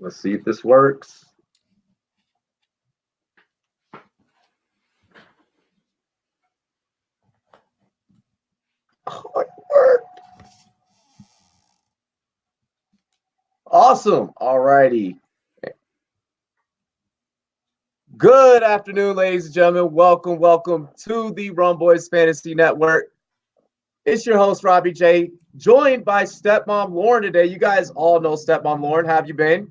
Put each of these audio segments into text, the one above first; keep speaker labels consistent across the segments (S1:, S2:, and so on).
S1: Let's see if this works. Oh, it worked. Awesome. All righty. Good afternoon, ladies and gentlemen. Welcome to the Rumboyz Fantasy Network. It's your host, Robbie J, joined by Stepmom Lauren today. You guys all know Stepmom Lauren. How have you been?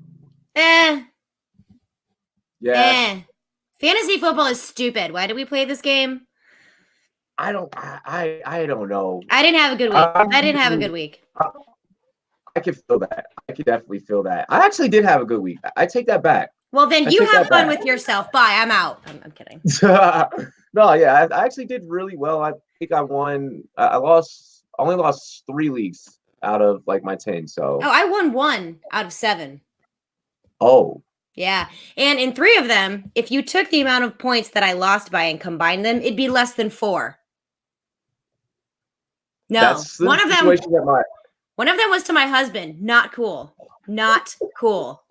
S1: Yeah.
S2: Fantasy football is stupid. Why did we play this game?
S1: I don't know.
S2: I didn't have a good week.
S1: I can feel that. I can definitely feel that. I actually did have a good week. I take that back.
S2: Well, then you have fun with yourself. Bye. I'm out. I'm kidding.
S1: No, yeah, I actually did really well. I think I won. I only lost 3 leagues out of like my 10. So.
S2: Oh, I won 1 out of 7.
S1: Oh.
S2: Yeah. And in 3 of them, if you took the amount of points that I lost by and combined them, it'd be less than 4. No. One of them was to my husband. Not cool. Not cool.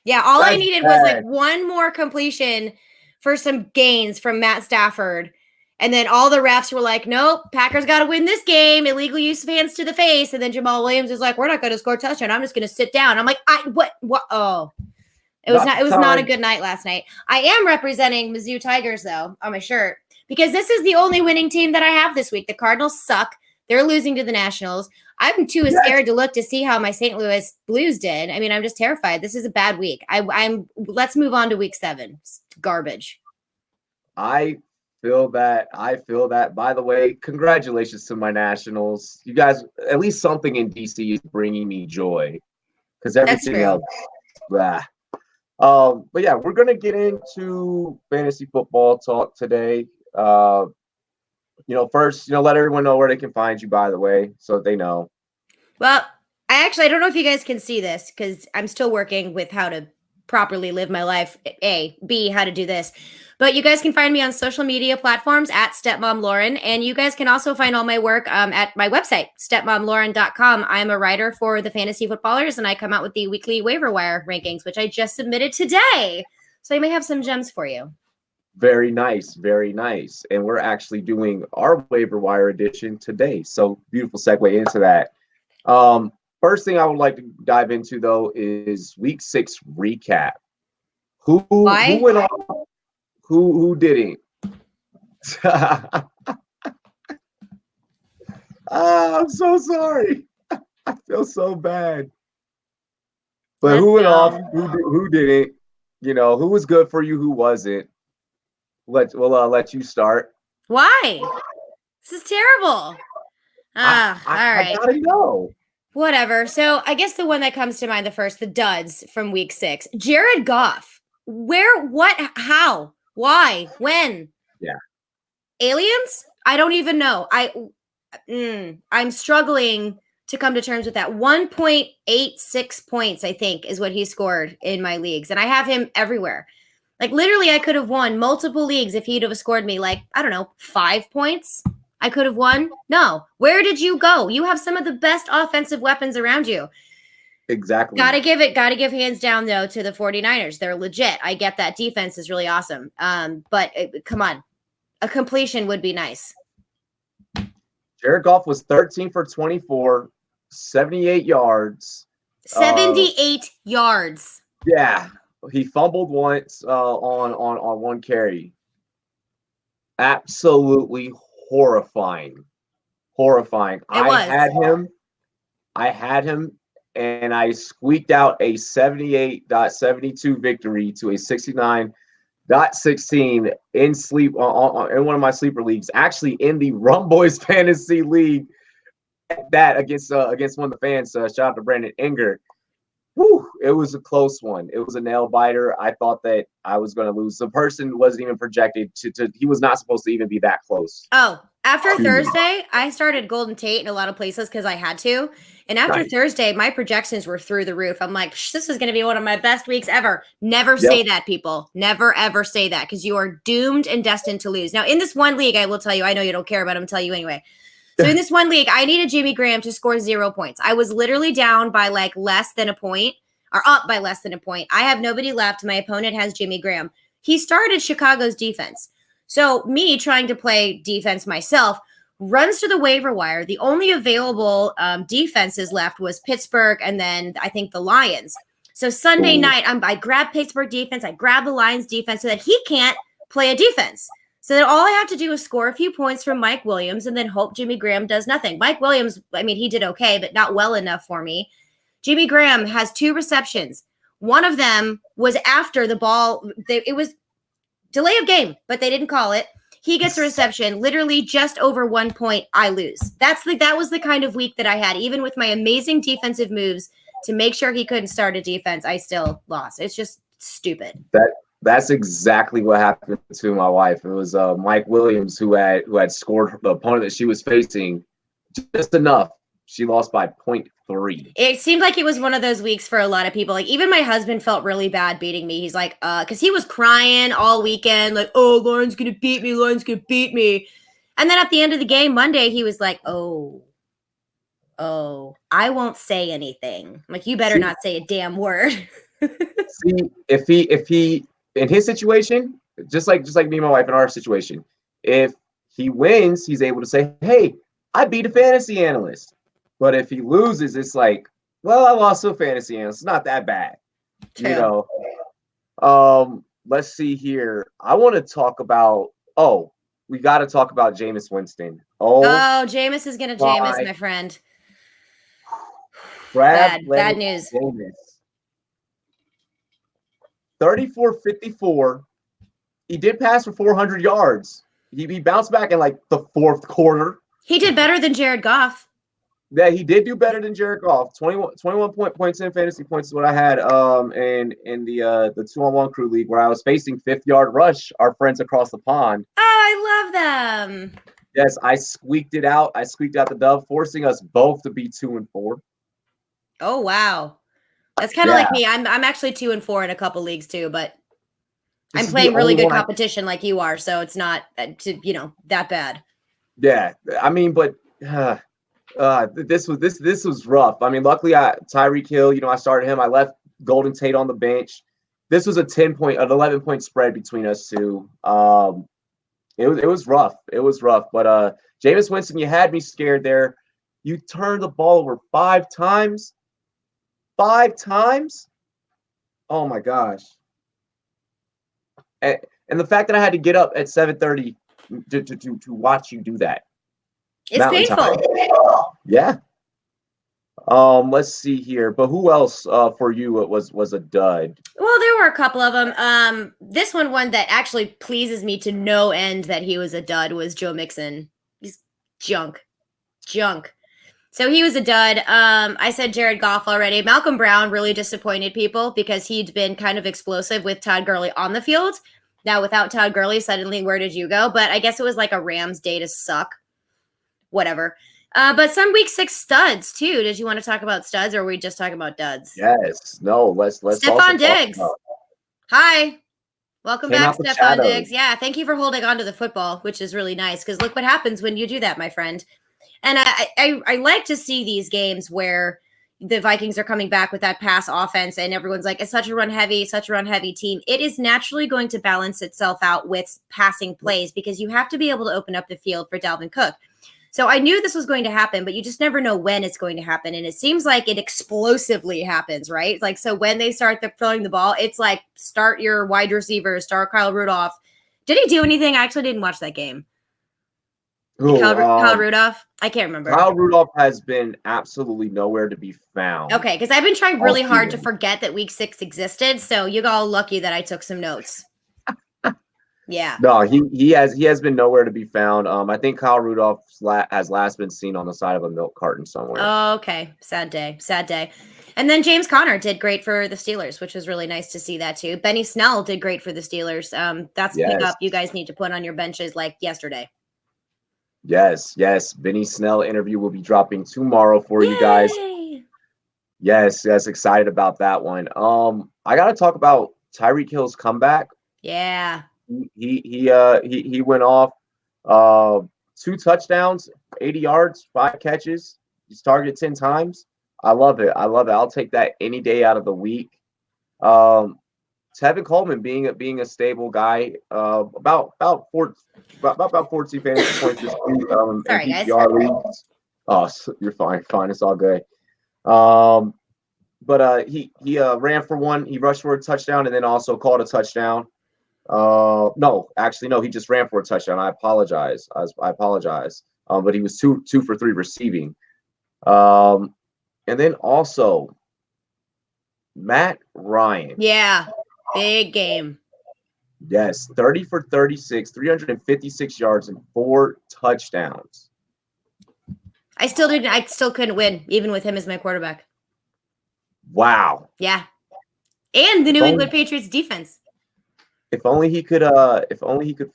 S2: Yeah, all I needed was like 1 more completion for some gains from Matt Stafford. And then all the refs were like, nope, Packers got to win this game. Illegal use of hands to the face. And then Jamal Williams is like, we're not going to score a touchdown. I'm just going to sit down. I'm like, what? Oh, it was not a good night last night. I am representing Mizzou Tigers, though, on my shirt, because this is the only winning team that I have this week. The Cardinals suck. They're losing to the Nationals. I'm too scared to look to see how my St. Louis Blues did. I mean, I'm just terrified. This is a bad week. Let's move on to week 7. It's garbage.
S1: I feel that. By the way, congratulations to my Nationals. You guys, at least something in DC is bringing me joy, because everything else, blah. But yeah, we're gonna get into fantasy football talk today. First, let everyone know where they can find you, by the way, so that they know.
S2: Well, I don't know if you guys can see this because I'm still working with how to properly live my life. A, B, how to do this. But you guys can find me on social media platforms at Stepmom Lauren. And you guys can also find all my work at my website, stepmomlauren.com. I'm a writer for the Fantasy Footballers, and I come out with the weekly waiver wire rankings, which I just submitted today. So I may have some gems for you.
S1: Very nice, very nice. And we're actually doing our waiver wire edition today. So beautiful segue into that. First thing I would like to dive into, though, is week 6 recap. Who went off? Who didn't? I'm so sorry. I feel so bad. But who went off? Who didn't? Who was good for you? Who wasn't? We'll let you start.
S2: Why? This is terrible. All right.
S1: I gotta know.
S2: Whatever. So I guess the one that comes to mind the duds from week 6. Jared Goff. Where? What? How? Why? When?
S1: Yeah.
S2: Aliens? I don't even know. I'm struggling to come to terms with that. 1.86 points, I think, is what he scored in my leagues. And I have him everywhere. Like, literally, I could have won multiple leagues if he'd have scored me, 5 points. I could have won. No. Where did you go? You have some of the best offensive weapons around you.
S1: Exactly.
S2: Gotta give hands down, though, to the 49ers. They're legit. I get that defense is really awesome. But come on. A completion would be nice.
S1: Jared Goff was 13 for 24, 78 yards.
S2: 78 yards.
S1: Yeah. He fumbled once on one carry. Absolutely horrifying. I had him, and I squeaked out a 78.72 victory to a 69.16 in sleep in one of my sleeper leagues. Actually, in the Rumboyz Fantasy League, that against one of the fans. Shout out to Brandon Inger. Whew, it was a close one. It was a nail biter. I thought that I was going to lose. The person wasn't even projected to. He was not supposed to even be that close.
S2: Oh, after Thursday, I started Golden Tate in a lot of places because I had to. And after Thursday, my projections were through the roof. I'm like, this is going to be one of my best weeks ever. Never say that, people. Never, ever say that, because you are doomed and destined to lose. Now, in this one league, I will tell you, I know you don't care, but I'm going to tell you anyway. So in this one league, I needed Jimmy Graham to score 0 points. I was literally down by less than a point. are up by less than a point. I have nobody left. My opponent has Jimmy Graham. He started Chicago's defense. So me trying to play defense myself runs to the waiver wire. The only available defenses left was Pittsburgh and then I think the Lions. So Sunday night, I grab Pittsburgh defense. I grab the Lions defense so that he can't play a defense. So that all I have to do is score a few points from Mike Williams and then hope Jimmy Graham does nothing. Mike Williams, I mean, he did okay, but not well enough for me. Jimmy Graham has 2 receptions. One of them was after the ball. It was delay of game, but they didn't call it. He gets a reception, literally just over 1 point. I lose. That was the kind of week that I had. Even with my amazing defensive moves to make sure he couldn't start a defense, I still lost. It's just stupid.
S1: That's exactly what happened to my wife. It was Mike Williams who had scored the opponent that she was facing just enough. She lost by 0.3.
S2: It seemed like it was one of those weeks for a lot of people. Like even my husband felt really bad beating me. He's like, because he was crying all weekend, like, oh, Lauren's gonna beat me. Lauren's gonna beat me. And then at the end of the game Monday, he was like, oh, I won't say anything. I'm like, you better not say a damn word.
S1: See, if he in his situation, just like me and my wife in our situation, if he wins, he's able to say, hey, I beat a fantasy analyst. But if he loses, it's like, well, I lost to a fantasy analyst. It's not that bad.
S2: True.
S1: You know. Let's see here. I want to talk about, we got to talk about Jameis Winston.
S2: Jameis is going to Jameis, my friend. Bad news.
S1: Jameis. 34-54. He did pass for 400 yards. He bounced back in like the 4th quarter.
S2: He did better than Jared Goff.
S1: Yeah, he did do better than Jared Goff. 21 points in fantasy points is what I had in the 2-on-1 crew league where I was facing 5th-yard rush, our friends across the pond.
S2: Oh, I love them.
S1: Yes, I squeaked it out. I squeaked out the dub, forcing us both to be 2-4.
S2: Oh, wow. That's kind of like me. I'm actually 2-4 in a couple leagues too, but I'm playing really good competition like you are, so it's not that bad.
S1: Yeah, I mean, but this was rough. I mean, luckily Tyreek Hill, I started him. I left Golden Tate on the bench. This was an 11-point spread between us two. It was rough. It was rough. But Jameis Winston, you had me scared there. You turned the ball over 5 times. 5 times? Oh my gosh. And the fact that I had to get up at 7:30 to watch you do that.
S2: It's painful.
S1: Yeah. Let's see here. But who else for you was a dud?
S2: Well, there were a couple of them. This one that actually pleases me to no end that he was a dud was Joe Mixon. He's junk. So he was a dud. I said Jared Goff already. Malcolm Brown really disappointed people because he'd been kind of explosive with Todd Gurley on the field. Now without Todd Gurley, suddenly where did you go? But I guess it was like a Rams day to suck. Whatever. But some week 6 studs too. Did you want to talk about studs or are we just talking about duds?
S1: Yes. No, let's
S2: Stephon Diggs. Hi. Welcome back, Stephon Diggs. Yeah, thank you for holding on to the football, which is really nice because look what happens when you do that, my friend. And I like to see these games where the Vikings are coming back with that pass offense and everyone's like, it's such a run heavy team. It is naturally going to balance itself out with passing plays because you have to be able to open up the field for Dalvin Cook. So I knew this was going to happen, but you just never know when it's going to happen. And it seems like it explosively happens, right? Like, so when they start throwing the ball, it's like start your wide receiver, start Kyle Rudolph. Did he do anything? I actually didn't watch that game. Kyle Rudolph? I can't remember.
S1: Kyle Rudolph has been absolutely nowhere to be found.
S2: Okay, because I've been trying really hard to forget that week 6 existed. So you got all lucky that I took some notes. Yeah.
S1: No, he has been nowhere to be found. I think Kyle Rudolph has last been seen on the side of a milk carton somewhere.
S2: Oh, okay. Sad day. And then James Conner did great for the Steelers, which was really nice to see that too. Benny Snell did great for the Steelers. That's a pickup you guys need to put on your benches like yesterday.
S1: Yes. Benny Snell interview will be dropping tomorrow for you guys. Yes, excited about that one. I gotta talk about Tyreek Hill's comeback.
S2: Yeah.
S1: He went off 2 touchdowns, 80 yards, 5 catches. He's targeted 10 times. I love it. I love it. I'll take that any day out of the week. Um, Tevin Coleman being a stable guy, about 14 fantasy points this week in
S2: Sorry, guys.
S1: PPR leagues. Oh, you're fine, it's all good. But he ran for one, he rushed for a touchdown, and then also called a touchdown. No, actually, no, he just ran for a touchdown. I apologize. I apologize. But he was two for three receiving. And then also Matt Ryan.
S2: Yeah, big game.
S1: Yes, 30 for 36, 356 yards, and 4 touchdowns.
S2: I still couldn't win, even with him as my quarterback.
S1: Wow.
S2: Yeah. And the New England Patriots defense.
S1: If only he could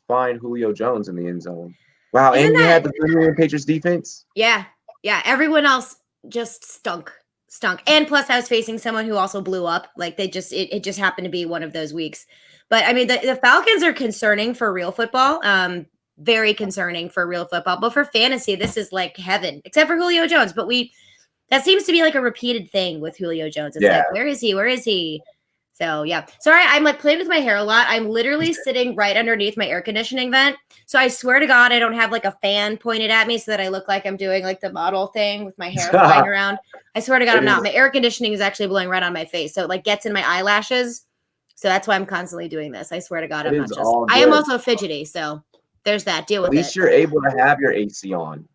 S1: find Julio Jones in the end zone. Wow, and you had the New England Patriots defense?
S2: Yeah. Yeah. Everyone else just stunk. And plus I was facing someone who also blew up. Like it just happened to be one of those weeks. But I mean, the Falcons are concerning for real football. Very concerning for real football. But for fantasy, this is like heaven, except for Julio Jones. But that seems to be like a repeated thing with Julio Jones. It's like, where is he? Where is he? So yeah. Sorry, I'm like playing with my hair a lot. I'm literally sitting right underneath my air conditioning vent. So I swear to God, I don't have like a fan pointed at me so that I look like I'm doing like the model thing with my hair flying around. I swear to God, I'm not. My air conditioning is actually blowing right on my face. So it like gets in my eyelashes. So that's why I'm constantly doing this. I swear to God, I'm not just. I am also fidgety. So there's that. Deal with it.
S1: At least you're able to have your AC on.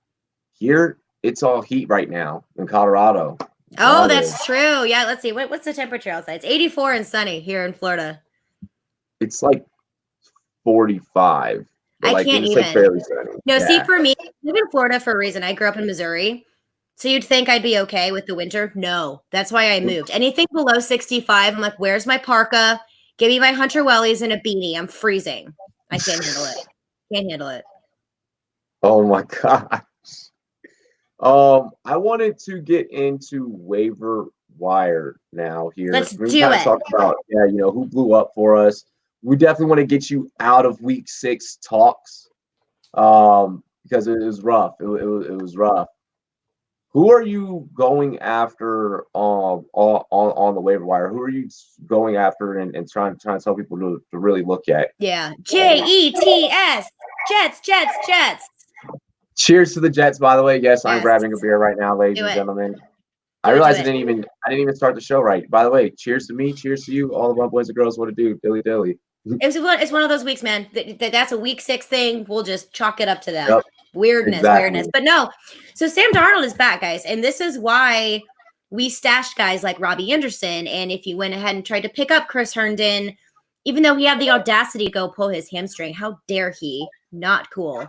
S1: Here, it's all heat right now in Colorado.
S2: Oh, that's true. Yeah, let's see. What's the temperature outside? It's 84 and sunny here in Florida.
S1: It's like 45.
S2: I can't even.
S1: Like fairly sunny.
S2: No, see, for me, I live in Florida for a reason. I grew up in Missouri. So you'd think I'd be okay with the winter. No, that's why I moved. Anything below 65, I'm like, where's my parka? Give me my Hunter Wellies and a beanie. I'm freezing. I can't handle it. Can't handle it.
S1: Oh my gosh. I wanted to get into waiver wire now here.
S2: Let's do it.
S1: Talk about, who blew up for us. We definitely want to get you out of week 6 talks because it was rough. It was rough. Who are you going after on the waiver wire? Who are you going after and trying to tell people to really look at?
S2: Yeah. Jets. Jets.
S1: Cheers to the Jets, by the way. Yes, I'm grabbing a beer right now, ladies and gentlemen. I realized I didn't even start the show right. By the way, cheers to me, cheers to you, all of my boys and girls. What to do, dilly.
S2: It's one of those weeks, man. That's a week 6 thing. We'll just chalk it up to that.
S1: Yep.
S2: Weirdness. But no. So Sam Darnold is back, guys, and this is why we stashed guys like Robbie Anderson. And if you went ahead and tried to pick up Chris Herndon, even though he had the audacity to go pull his hamstring, how dare he? Not cool.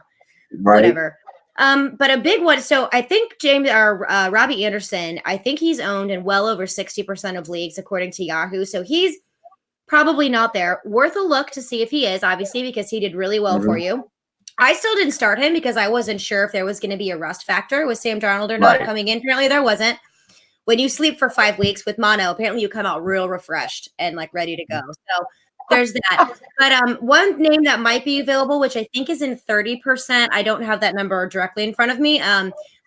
S1: Right.
S2: Whatever. But a big one. So I think Robbie Anderson, I think he's owned in well over 60% of leagues, according to Yahoo. So he's probably not there. Worth a look to see if he is, obviously, because he did really well for you. I still didn't start him because I wasn't sure if there was going to be a rust factor with Sam Darnold or not coming in. Apparently there wasn't. When you sleep for 5 weeks with mono, apparently you come out real refreshed and like ready to go. So there's that. But one name that might be available, which I think is in 30%. I don't have that number directly in front of me.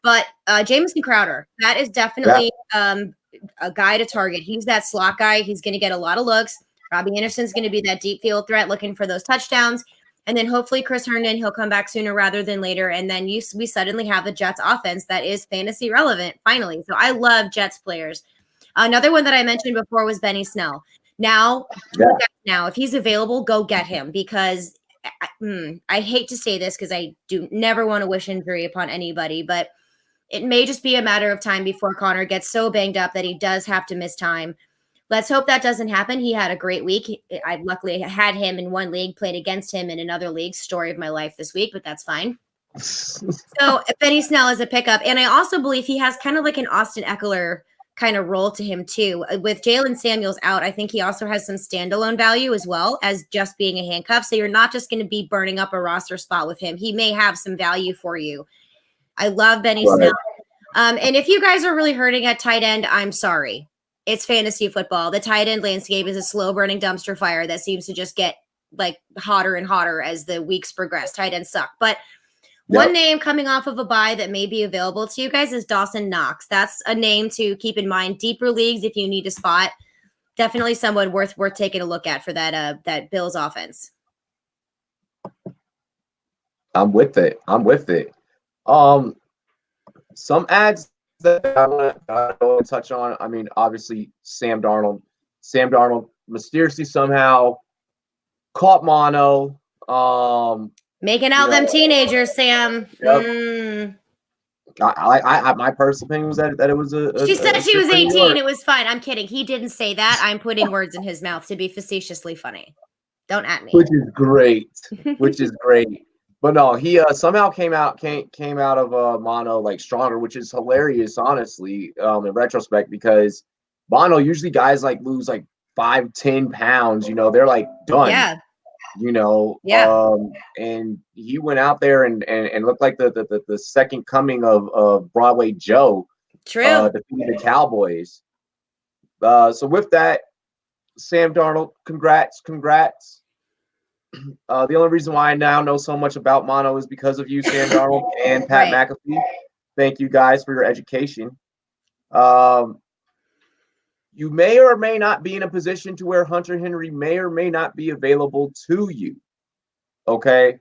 S2: But Jamison Crowder, that is definitely a guy to target. He's that slot guy. He's going to get a lot of looks. Robbie Anderson's going to be that deep field threat looking for those touchdowns. And then hopefully Chris Herndon, he'll come back sooner rather than later. And then we suddenly have a Jets offense that is fantasy relevant, finally. So I love Jets players. Another one that I mentioned before was Benny Snell. Now, if he's available, go get him because I hate to say this because I do never want to wish injury upon anybody, but it may just be a matter of time before Connor gets so banged up that he does have to miss time. Let's hope that doesn't happen. He had a great week. I luckily had him in one league, played against him in another league. Story of my life this week, but that's fine. So Benny Snell is a pickup. And I also believe he has kind of like an Austin Eckler kind of role to him too. With Jalen Samuels out, I think he also has some standalone value as well as just being a handcuff. So you're not just going to be burning up a roster spot with him. He may have some value for you. I love Benny Snell. And if you guys are really hurting at tight end, I'm sorry. It's fantasy football. The tight end landscape is a slow burning dumpster fire that seems to just get like hotter and hotter as the weeks progress. Tight ends suck. But One name coming off of a bye that may be available to you guys is Dawson Knox. That's a name to keep in mind. Deeper leagues, if you need a spot, definitely someone worth taking a look at for that Bills offense.
S1: I'm with it. Some ads that I want to go and touch on. I mean, obviously, Sam Darnold. Sam Darnold mysteriously somehow caught mono.
S2: Making out them teenagers, Sam.
S1: Yep. I my personal opinion was that it was a.
S2: She said she was 18. It was fine. I'm kidding. He didn't say that. I'm putting words in his mouth to be facetiously funny. Don't at me.
S1: Which is great. But no, he somehow came out of mono like stronger, which is hilarious, honestly, in retrospect, because mono usually guys like lose like 5-10 pounds, they're like done.
S2: Yeah.
S1: And he went out there and looked like the second coming of Broadway Joe.
S2: True.
S1: Defeating the Cowboys. So with that, Sam Darnold, congrats. The only reason why I now know so much about mono is because of you, Sam Darnold, and Pat McAfee. Thank you guys for your education. You may or may not be in a position to where Hunter Henry may or may not be available to you. Okay.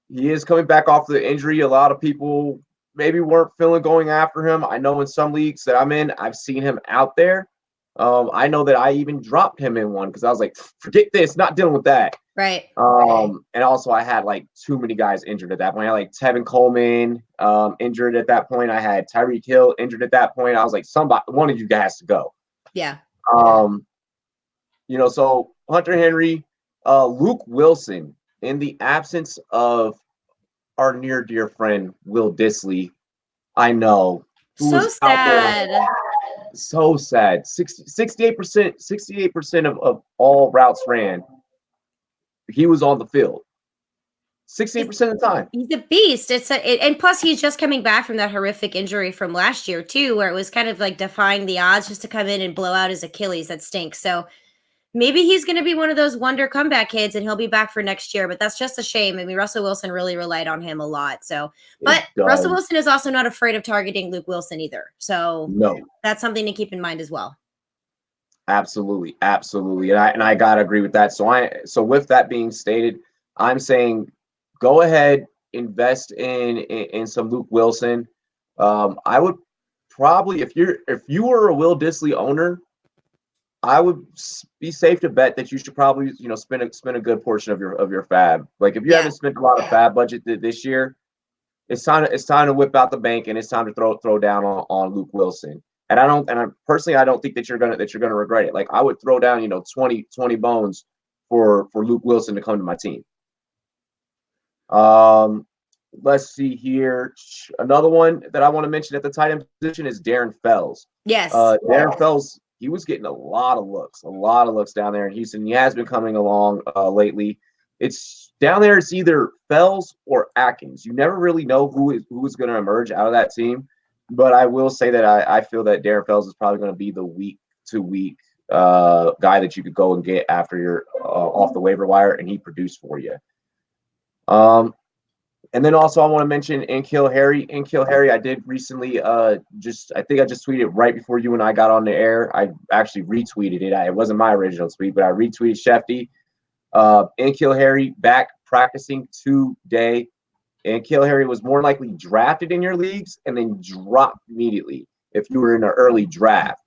S1: He is coming back off the injury. A lot of people maybe weren't feeling going after him. I know in some leagues that I'm in, I've seen him out there. I know that I even dropped him in one because I was like, forget this, not dealing with that.
S2: Right.
S1: And also I had like too many guys injured at that point. I had like Tevin Coleman injured at that point. I had Tyreek Hill injured at that point. I was like, one of you guys to go.
S2: Yeah.
S1: So Hunter Henry, Luke Wilson, in the absence of our near dear friend Will Dissly, I know.
S2: So sad.
S1: So sad. 68% of all routes ran, he was on the field. 68% of the time.
S2: He's a beast. And plus he's just coming back from that horrific injury from last year too, where it was kind of like defying the odds just to come in and blow out his Achilles. That stinks. So maybe he's going to be one of those wonder comeback kids and he'll be back for next year, but that's just a shame. I mean, Russell Wilson really relied on him a lot. So, but Russell Wilson is also not afraid of targeting Luke Wilson either. So that's something to keep in mind as well.
S1: Absolutely. And I got to agree with that. So with that being stated, I'm saying go ahead, invest in some Luke Wilson. I would probably, if you were a Will Dissly owner, I would be safe to bet that you should probably, spend a good portion of your fab. Like if you haven't spent a lot of fab budget this year, it's time to whip out the bank and it's time to throw down on Luke Wilson. And I don't think that you're gonna regret it. Like I would throw down, 20 bones for Luke Wilson to come to my team. Let's see here. Another one that I want to mention at the tight end position is Darren Fells.
S2: Yes.
S1: Darren Fells, he was getting a lot of looks down there in Houston. He has been coming along lately. It's down there. It's either Fells or Atkins. You never really know who is going to emerge out of that team. But I will say that I feel that Darren Fells is probably going to be the week-to-week guy that you could go and get after you're off the waiver wire, and he produced for you. And then also I want to mention N'Keal Harry. N'Keal Harry, I did recently I just tweeted right before you and I got on the air. I actually retweeted it. It wasn't my original tweet, but I retweeted Shefty. N'Keal Harry back practicing today. N'Keal Harry was more likely drafted in your leagues and then dropped immediately if you were in an early draft.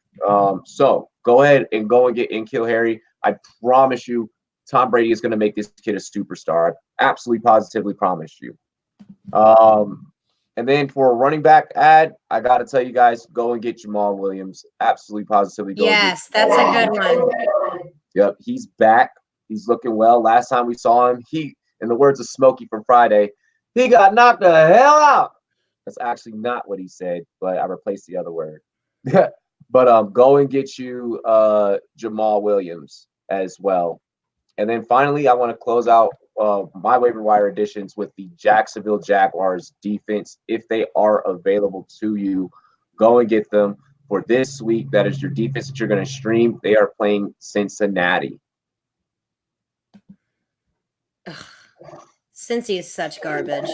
S1: So go ahead and get N'Keal Harry. I promise you, Tom Brady is going to make this kid a superstar. I absolutely positively promise you. And then for a running back ad, I got to tell you guys, go and get Jamal Williams. Absolutely positively.
S2: Yes, that's a good one.
S1: Yep, he's back. He's looking well. Last time we saw him, in the words of Smokey from Friday, he got knocked the hell out. That's actually not what he said, but I replaced the other word. But go and get you Jamal Williams as well. And then finally, I want to close out my waiver wire additions with the Jacksonville Jaguars defense. If they are available to you, go and get them for this week. That is your defense that you're going to stream. They are playing Cincinnati.
S2: Cincy is such garbage.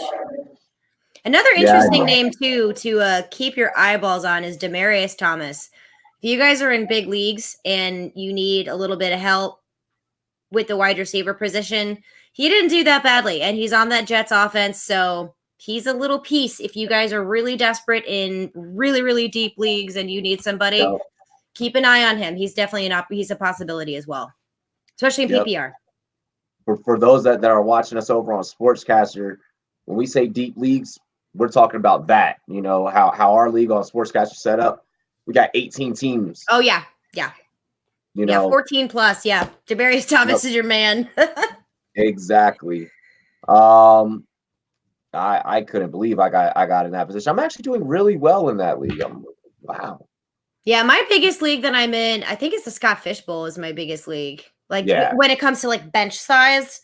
S2: Another interesting name too to keep your eyeballs on is Demaryius Thomas. If you guys are in big leagues and you need a little bit of help with the wide receiver position, he didn't do that badly, and he's on that Jets offense, so he's a little piece. If you guys are really desperate in really, really deep leagues and you need somebody, keep an eye on him. He's definitely he's a possibility as well, especially in PPR.
S1: For those that are watching us over on Sportscaster, when we say deep leagues, we're talking about that. You know, how our league on Sportscaster set up. We got 18 teams.
S2: Oh, yeah. You know, 14 plus. Yeah. Demaryius Thomas is your man.
S1: Exactly. I couldn't believe I got in that position. I'm actually doing really well in that league. Wow.
S2: Yeah, my biggest league that I'm in, I think it's the Scott Fish Bowl is my biggest league. Like when it comes to like bench size,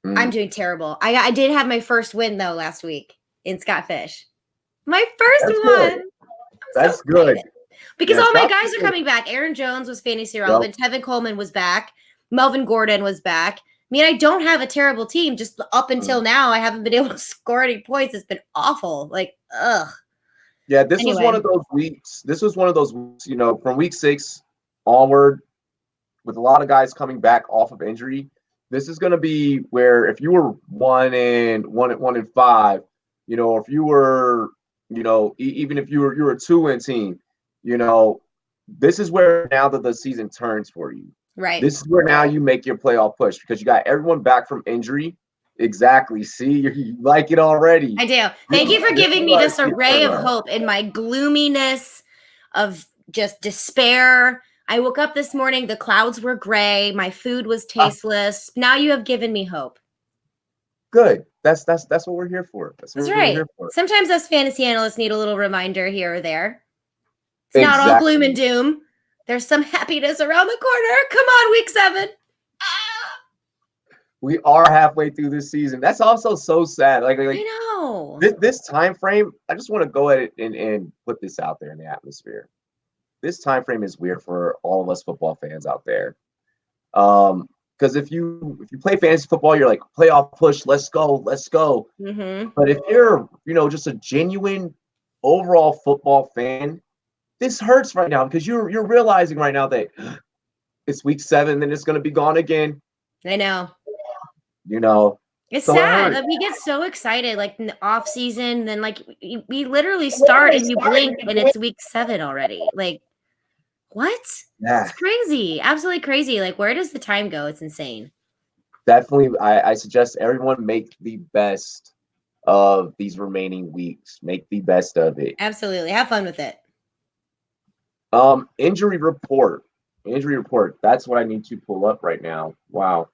S2: I'm doing terrible. I did have my first win though last week in Scott Fish. My first one.
S1: That's good.
S2: Because all my guys are coming back. Aaron Jones was fantasy relevant. Tevin Coleman was back. Melvin Gordon was back. I mean, I don't have a terrible team. Just up until now, I haven't been able to score any points. It's been awful. Like, ugh.
S1: Yeah, this was one of those weeks. This was one of those weeks, you know, from week 6 onward, with a lot of guys coming back off of injury. This is going to be where if you were 1-5, you know, if you were, you know, even if you're a 2-win team, you know, this is where now that the season turns for you.
S2: Right.
S1: This is where now you make your playoff push because you got everyone back from injury. Exactly. See, you like it already.
S2: I do. Thank you for giving me this array of hope in my gloominess of just despair. I woke up this morning, the clouds were gray, my food was tasteless. Now you have given me hope.
S1: Good. That's what we're here for. That's right. We're here for.
S2: Sometimes us fantasy analysts need a little reminder here or there. It's not all gloom and doom. There's some happiness around the corner. Come on, week 7.
S1: We are halfway through this season. That's also so sad. Like
S2: I know.
S1: This time frame, I just want to go ahead and put this out there in the atmosphere. This time frame is weird for all of us football fans out there. Because if you play fantasy football, you're like playoff push, let's go.
S2: Mm-hmm.
S1: But if you're, you know, just a genuine overall football fan, this hurts right now because you're realizing right now that it's week 7, then it's going to be gone again.
S2: I know.
S1: You know,
S2: it's sad. Like, we get so excited, like in the off season, then like we literally start and you blink and it's week 7 already. Like, what?
S1: Yeah.
S2: It's crazy. Absolutely crazy. Like, where does the time go? It's insane.
S1: Definitely. I suggest everyone make the best of these remaining weeks. Make the best of it.
S2: Absolutely. Have fun with it.
S1: Injury report. That's what I need to pull up right now. Wow.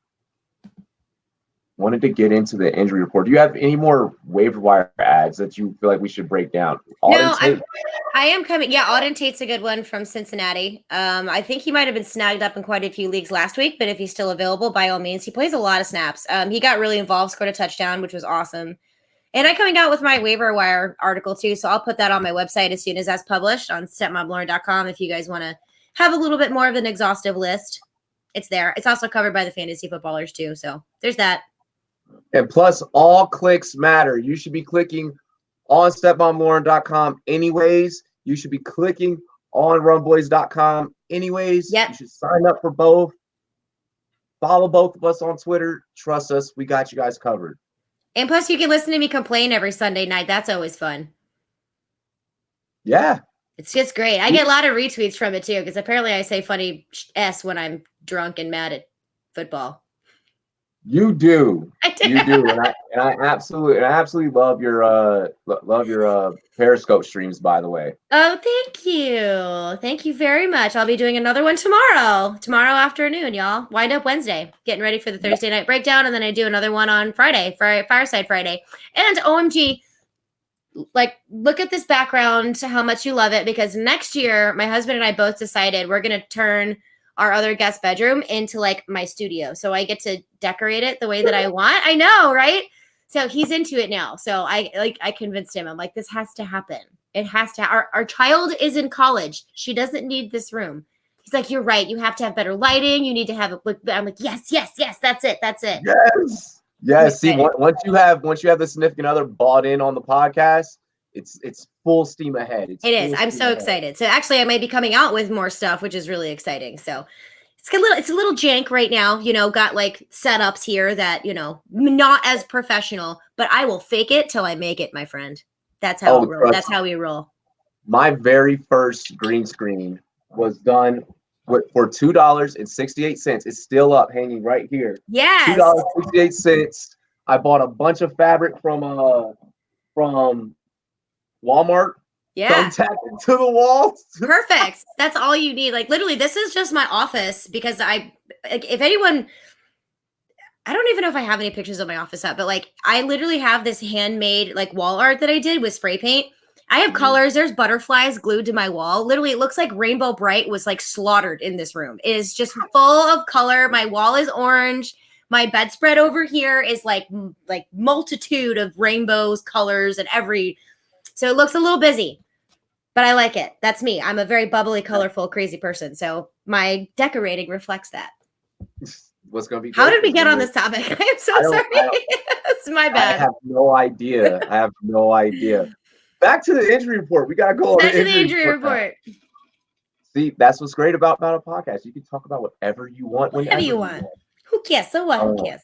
S1: Wanted to get into the injury report. Do you have any more waiver wire ads that you feel like we should break down?
S2: I am coming. Yeah, Auden Tate's a good one from Cincinnati. I think he might have been snagged up in quite a few leagues last week, but if he's still available, by all means, he plays a lot of snaps. He got really involved, scored a touchdown, which was awesome. And I'm coming out with my waiver wire article too, so I'll put that on my website as soon as that's published on stepmomlauren.com if you guys want to have a little bit more of an exhaustive list. It's there. It's also covered by the fantasy footballers too, so there's that.
S1: And plus, all clicks matter. You should be clicking on stepmomlauren.com anyways. You should be clicking on rumboyz.com anyways.
S2: Yep.
S1: You should sign up for both. Follow both of us on Twitter. Trust us. We got you guys covered.
S2: And plus, you can listen to me complain every Sunday night. That's always fun.
S1: Yeah.
S2: It's just great. I get a lot of retweets from it too, because apparently I say funny S when I'm drunk and mad at football.
S1: You do.
S2: I do.
S1: You do. And I absolutely love your Periscope streams, by the way.
S2: Oh, thank you. Thank you very much. I'll be doing another one tomorrow afternoon, y'all. Wind up Wednesday. Getting ready for the Thursday night breakdown, and then I do another one on Friday, Fireside Friday. And OMG, like, look at this background, how much you love it, because next year, my husband and I both decided we're going to turn our other guest bedroom into like my studio. So I get to decorate it the way that I want. I know, right? So he's into it now. So I convinced him. I'm like, this has to happen. It has to. Our child is in college. She doesn't need this room. He's like, you're right. You have to have better lighting. You need to have a look. I'm like, yes. That's it.
S1: Yes. Yeah, see, once you have the significant other bought in on the podcast, it's full steam ahead.
S2: It is. I'm so excited. So actually, I may be coming out with more stuff, which is really exciting. So it's a little jank right now. You know, got like setups here that not as professional, but I will fake it till I make it, my friend. That's how that's how we roll.
S1: My very first green screen was done for $2.68. It's still up, hanging right here.
S2: Yes,
S1: $2.68. I bought a bunch of fabric from Walmart.
S2: Yeah,
S1: thumbtack into the walls.
S2: Perfect. That's all you need. Like literally, this is just my office because if anyone. I don't even know if I have any pictures of my office up, but like I literally have this handmade like wall art that I did with spray paint. I have colors. There's butterflies glued to my wall. Literally, it looks like Rainbow Bright was like slaughtered in this room. It is just full of color. My wall is orange. My bedspread over here is like multitude of rainbows, colors, and so it looks a little busy, but I like it. That's me. I'm a very bubbly, colorful, crazy person. So my decorating reflects that.
S1: What's going to be?
S2: How did we get on this topic? I am so sorry. It's my bad.
S1: I have no idea. Back to the injury report. We got to go
S2: back to the injury report.
S1: See, that's what's great about a podcast. You can talk about whatever you want, whenever you want.
S2: Who cares? So what? Who cares?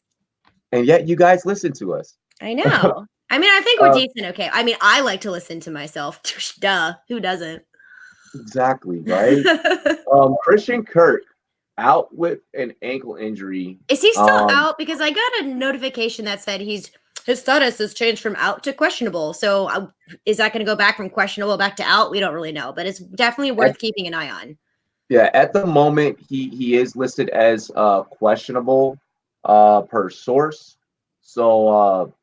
S1: And yet you guys listen to us.
S2: I know. I mean, I think we're decent. Okay. I mean, I like to listen to myself. Duh. Who doesn't?
S1: Exactly. Right. Christian Kirk out with an ankle injury.
S2: Is he still out? Because I got a notification that said his status has changed from out to questionable. So is that going to go back from questionable back to out? We don't really know, but it's definitely worth keeping an eye on.
S1: Yeah, at the moment he is listed as questionable per source. So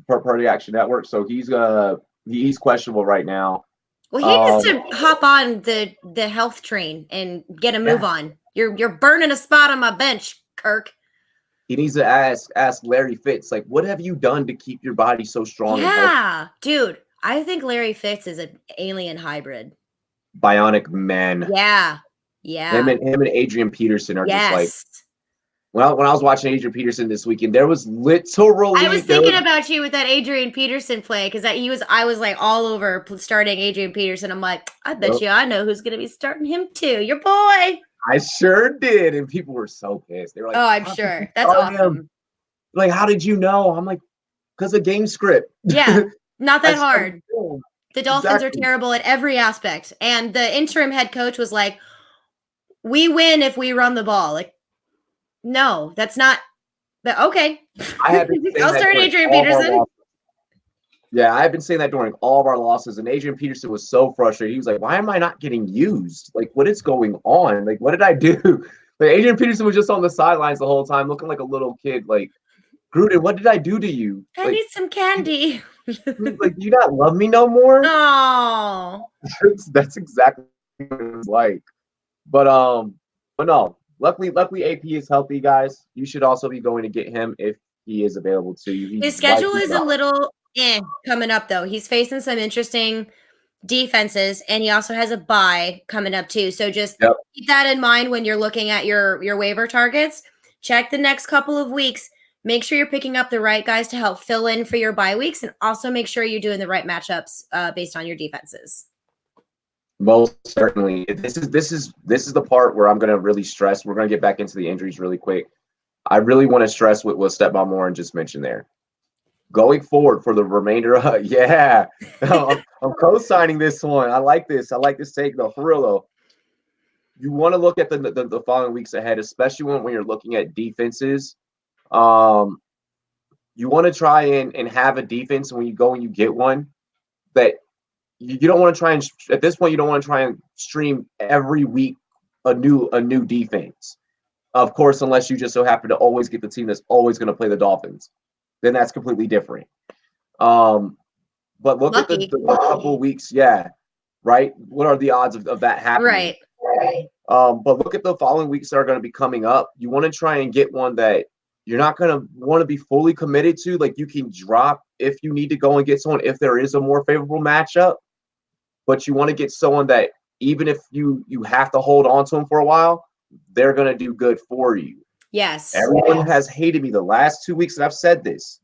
S1: per the Action Network. So he's questionable right now.
S2: Well, he needs to hop on the health train and get a move on. You're burning a spot on my bench, Kirk.
S1: He needs to ask Larry Fitz, like, what have you done to keep your body so strong?
S2: Yeah, dude. I think Larry Fitz is an alien hybrid.
S1: Bionic man.
S2: Yeah.
S1: Him and Adrian Peterson are just like. Well, when I was watching Adrian Peterson this weekend, there was literally.
S2: I was thinking about you with that Adrian Peterson play because I was like all over starting Adrian Peterson. I'm like, I bet you I know who's going to be starting him too. Your boy.
S1: I sure did, and people were so pissed. They were like,
S2: "Oh, I'm sure that's awesome."
S1: Like, how did you know? I'm like, because of game script.
S2: Yeah, not that hard. The Dolphins are terrible at every aspect, and the interim head coach was like, "We win if we run the ball." Like, no, that's not. But okay, I'll start Adrian Peterson.
S1: Yeah, I've been saying that during all of our losses, and Adrian Peterson was so frustrated. He was like, why am I not getting used? Like, what is going on? Like, what did I do? Like, Adrian Peterson was just on the sidelines the whole time, looking like a little kid. Like, Gruden, what did I do to you?
S2: I need some candy.
S1: Like, do you not love me no more?
S2: Oh.
S1: That's exactly what it was like. But no. Luckily, AP is healthy, guys. You should also be going to get him if he is available to you.
S2: His schedule is a little coming up, though. He's facing some interesting defenses, and he also has a bye coming up, too. So just keep that in mind when you're looking at your waiver targets. Check the next couple of weeks. Make sure you're picking up the right guys to help fill in for your bye weeks, and also make sure you're doing the right matchups based on your defenses.
S1: Most certainly. This is the part where I'm going to really stress. We're going to get back into the injuries really quick. I really want to stress what Stepmom Lauren just mentioned there. Going forward for the remainder of I'm co-signing this one. I like this. I like this take though. For real though, you want to look at the following weeks ahead, especially when you're looking at defenses. You want to try and have a defense when you go and you get one that you don't want to try and at this point you don't want to try and stream every week a new defense. Of course, unless you just so happen to always get the team that's always going to play the Dolphins. Then that's completely different. But look at the couple of weeks. Yeah. Right. What are the odds of that happening?
S2: Right.
S1: But look at the following weeks that are going to be coming up. You want to try and get one that you're not going to want to be fully committed to. Like you can drop if you need to go and get someone if there is a more favorable matchup. But you want to get someone that even if you have to hold on to them for a while, they're going to do good for you.
S2: Yes.
S1: Everyone has hated me the last 2 weeks that I've said this.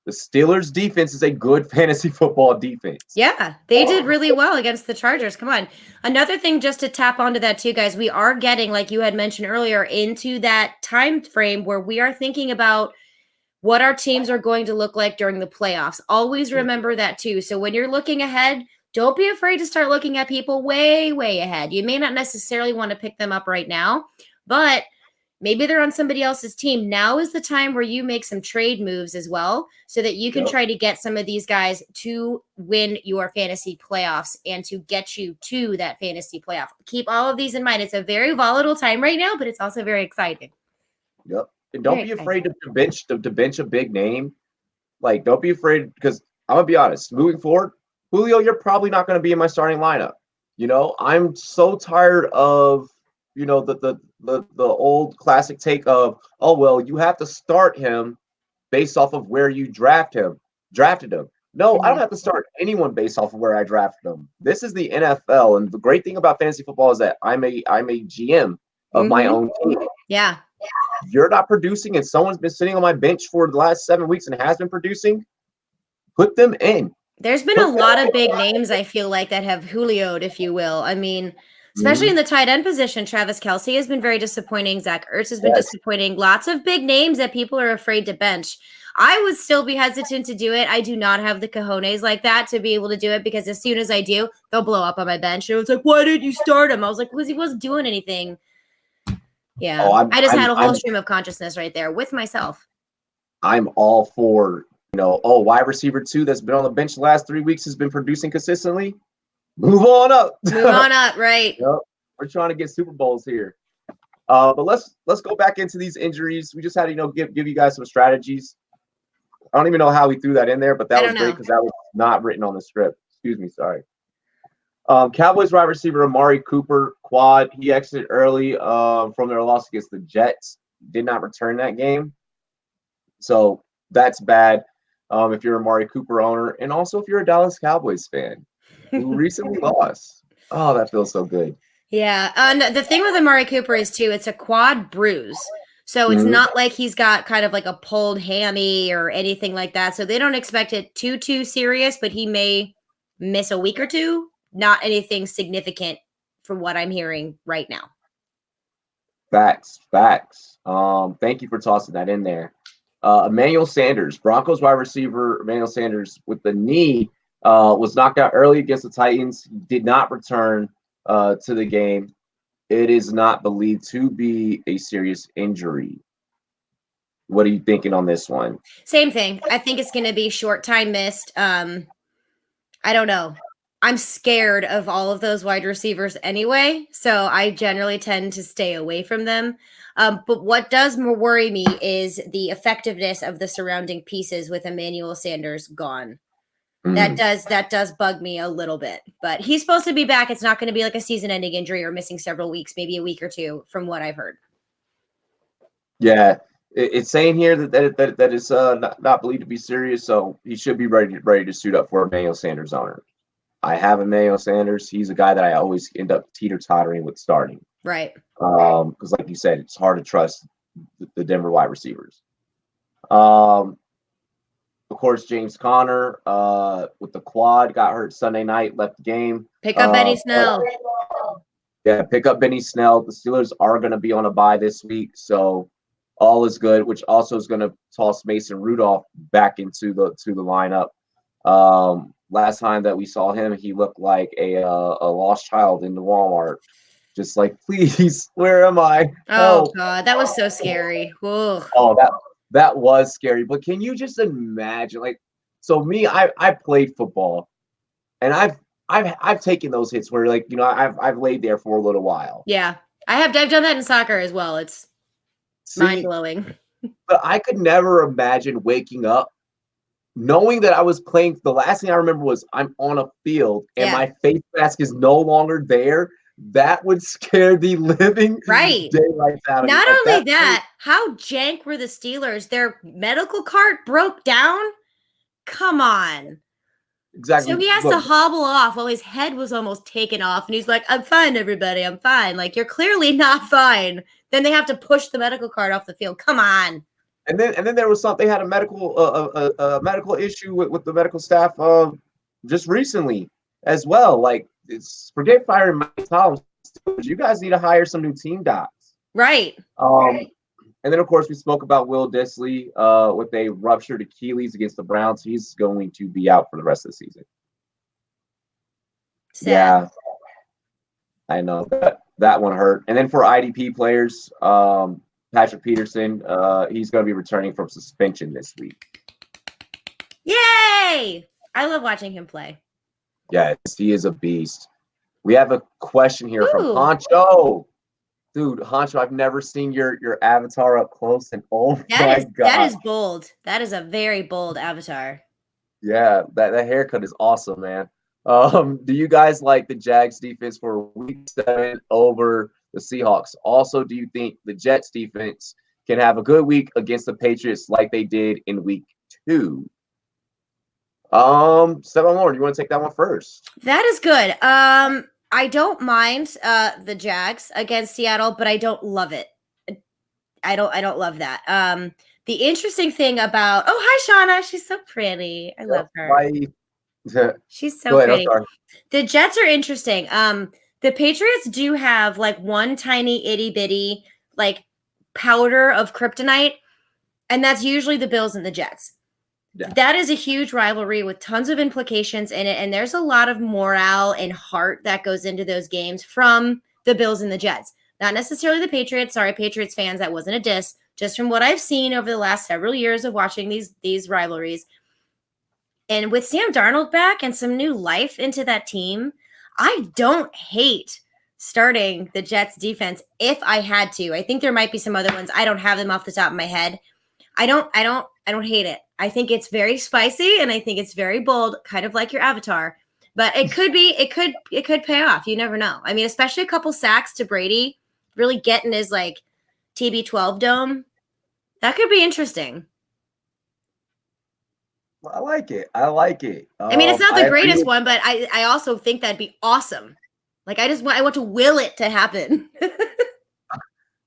S1: The Steelers defense is a good fantasy football defense.
S2: Yeah, they did really well against the Chargers. Come on. Another thing, just to tap onto that too, guys, we are getting, like you had mentioned earlier, into that time frame where we are thinking about what our teams are going to look like during the playoffs. Always remember that too. So when you're looking ahead, don't be afraid to start looking at people way, way ahead. You may not necessarily want to pick them up right now, but maybe they're on somebody else's team. Now is the time where you make some trade moves as well so that you can try to get some of these guys to win your fantasy playoffs and to get you to that fantasy playoff. Keep all of these in mind. It's a very volatile time right now, but it's also very exciting.
S1: Yep. And don't be afraid to bench a big name. Like, don't be afraid, because I'm going to be honest, moving forward, Julio, you're probably not going to be in my starting lineup. You know, I'm so tired of, you know, the old classic take of, oh, well, you have to start him based off of where you drafted him. No, I don't have to start anyone based off of where I drafted him. This is the NFL, and the great thing about fantasy football is that I'm a GM of my own team.
S2: Yeah.
S1: You're not producing, and someone's been sitting on my bench for the last 7 weeks and has been producing, put them in.
S2: There's been a lot of big names, I feel like, that have Julio'd, if you will. I mean, especially in the tight end position, Travis Kelce has been very disappointing. Zach Ertz has been disappointing. Lots of big names that people are afraid to bench. I would still be hesitant to do it. I do not have the cojones like that to be able to do it, because as soon as I do, they'll blow up on my bench. And it's like, why didn't you start him? I was like, because he wasn't doing anything. Yeah. I just had a whole stream of consciousness right there with myself.
S1: I'm all for, you know, wide receiver 2 that's been on the bench the last 3 weeks has been producing consistently. Move on up.
S2: Move on up, right.
S1: Yep. We're trying to get Super Bowls here. But let's go back into these injuries. We just had to, you know, give you guys some strategies. I don't even know how we threw that in there, but that was great because that was not written on the script. Excuse me, sorry. Cowboys wide receiver Amari Cooper, quad. He exited early from their loss against the Jets. Did not return that game. So that's bad if you're a Amari Cooper owner, and also if you're a Dallas Cowboys fan who recently lost. Oh, that feels so good.
S2: Yeah. And the thing with Amari Cooper is, too, it's a quad bruise. So it's not like he's got kind of like a pulled hammy or anything like that. So they don't expect it too serious, but he may miss a week or two. Not anything significant from what I'm hearing right now.
S1: Facts. Thank you for tossing that in there. Emmanuel Sanders, Broncos wide receiver Emmanuel Sanders with the knee was knocked out early against the Titans. He did not return to the game. It is not believed to be a serious injury. What are you thinking on this one?
S2: Same thing. I think it's going to be short time missed. I don't know. I'm scared of all of those wide receivers anyway, so I generally tend to stay away from them. But what does worry me is the effectiveness of the surrounding pieces with Emmanuel Sanders gone. That does bug me a little bit, but he's supposed to be back. It's not going to be like a season-ending injury or missing several weeks, maybe a week or two, from what I've heard.
S1: Yeah, it's saying here that is not believed to be serious, so he should be ready to suit up for Emmanuel Sanders owner. I have Emmanuel Sanders. He's a guy that I always end up teeter-tottering with starting.
S2: Right.
S1: Because like you said, it's hard to trust the Denver wide receivers. Of course, James Conner with the quad got hurt Sunday night, left the game.
S2: Pick up Benny Snell.
S1: Pick up Benny Snell. The Steelers are going to be on a bye this week, so all is good, which also is going to toss Mason Rudolph back into the lineup. Last time that we saw him, he looked like a lost child in the Walmart. Just like, please, where am I?
S2: Oh, God, that was so scary. Ugh.
S1: Oh, that was scary. But can you just imagine, like, so me, I played football, and I've taken those hits where, like, you know, I've laid there for a little while.
S2: Yeah, I've done that in soccer as well. It's mind-blowing.
S1: But I could never imagine waking up knowing that I was playing. The last thing I remember was I'm on a field and my face mask is no longer there. That would scare the living daylights out of me.
S2: Not only that, how jank were the Steelers? Their medical cart broke down? Come on.
S1: Exactly.
S2: So he has to hobble off while his head was almost taken off. And he's like, I'm fine, everybody. I'm fine. Like, you're clearly not fine. Then they have to push the medical cart off the field. Come on.
S1: And then there was something. They had a medical issue with the medical staff just recently as well. Like, forget firing Mike Tomlin. You guys need to hire some new team docs.
S2: Right.
S1: And then, of course, we spoke about Will Dissly with a ruptured Achilles against the Browns. He's going to be out for the rest of the season.
S2: Sad.
S1: Yeah, I know that one hurt. And then for IDP players, Patrick Peterson, he's going to be returning from suspension this week.
S2: Yay! I love watching him play.
S1: Yes, he is a beast. We have a question here from Honcho. Dude, Honcho, I've never seen your avatar up close, and oh my God.
S2: That is bold. That is a very bold avatar.
S1: Yeah, that haircut is awesome, man. Do you guys like the Jags defense for week 7 over the Seahawks? Also, do you think the Jets defense can have a good week against the Patriots like they did in week 2? Stepmom Lauren, you want to take that one first?
S2: That is good. I don't mind the Jags against Seattle, but I don't love it. I don't love that. The interesting thing about hi Shauna, she's so pretty. I love her. She's so pretty. The Jets are interesting. The Patriots do have like one tiny itty bitty like powder of kryptonite, and that's usually the Bills and the Jets. Yeah. That is a huge rivalry with tons of implications in it, and there's a lot of morale and heart that goes into those games from the Bills and the Jets. Not necessarily the Patriots. Sorry, Patriots fans, that wasn't a diss. Just from what I've seen over the last several years of watching these rivalries. And with Sam Darnold back and some new life into that team, I don't hate starting the Jets defense if I had to. I think there might be some other ones. I don't have them off the top of my head. I don't hate it. I think it's very spicy and I think it's very bold, kind of like your avatar. But it could pay off. You never know. I mean, especially a couple sacks to Brady, really getting his like TB12 dome. That could be interesting.
S1: I like it. I
S2: mean, it's not the greatest one, but I also think that'd be awesome. Like I want to will it to happen.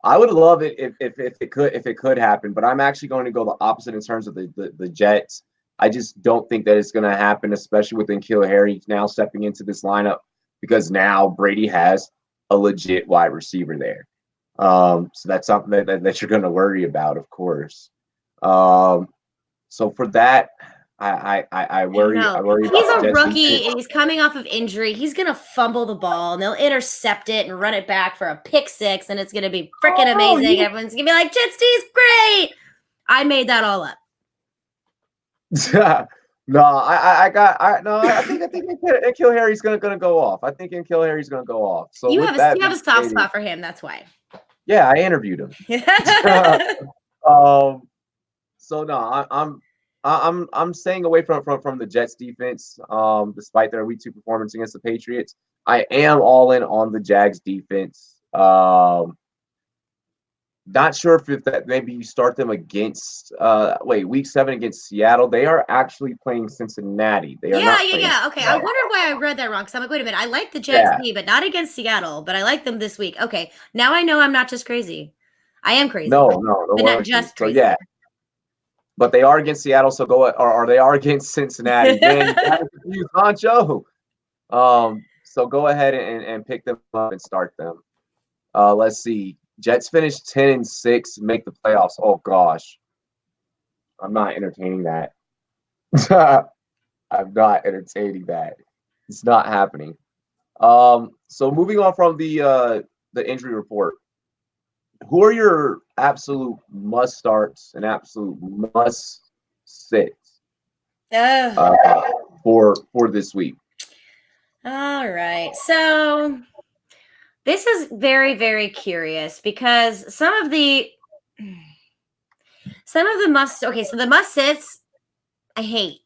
S1: I would love it if it could happen, but I'm actually going to go the opposite in terms of the Jets. I just don't think that it's going to happen, especially with N'Keal Harry now stepping into this lineup, because now Brady has a legit wide receiver there. So that's something that you're going to worry about, of course. So for that, I worry. I worry.
S2: He's a rookie and he's coming off of injury. He's gonna fumble the ball and they'll intercept it and run it back for a pick 6, and it's gonna be freaking amazing. Everyone's gonna be like, Jetsty's great. I made that all up.
S1: No, I think N'Keal Harry's gonna go off. I think N'Keal Harry's gonna go off. So
S2: you have a soft spot for him. That's why.
S1: Yeah, I interviewed him. So no, I'm staying away from the Jets defense, despite their week 2 performance against the Patriots. I am all in on the Jags defense. Not sure if that maybe you start them against week 7 against Seattle. They are actually playing Cincinnati. They are
S2: yeah. Okay, I wondered why I read that wrong. Because I'm like, wait a minute, I like the Jags D, but not against Seattle. But I like them this week. Okay, now I know I'm not just crazy. I am crazy.
S1: No,
S2: but not just crazy.
S1: So, yeah. But they are against Seattle, so or they are against Cincinnati. Then you Honcho. So go ahead and pick them up and start them. Let's see. Jets finished 10-6, make the playoffs. Oh gosh, I'm not entertaining that. I'm not entertaining that. It's not happening. So moving on from the injury report. Who are your absolute must starts and absolute must sits for this week? All
S2: right. So this is very, very curious because some of the must. Okay, so the must sits I hate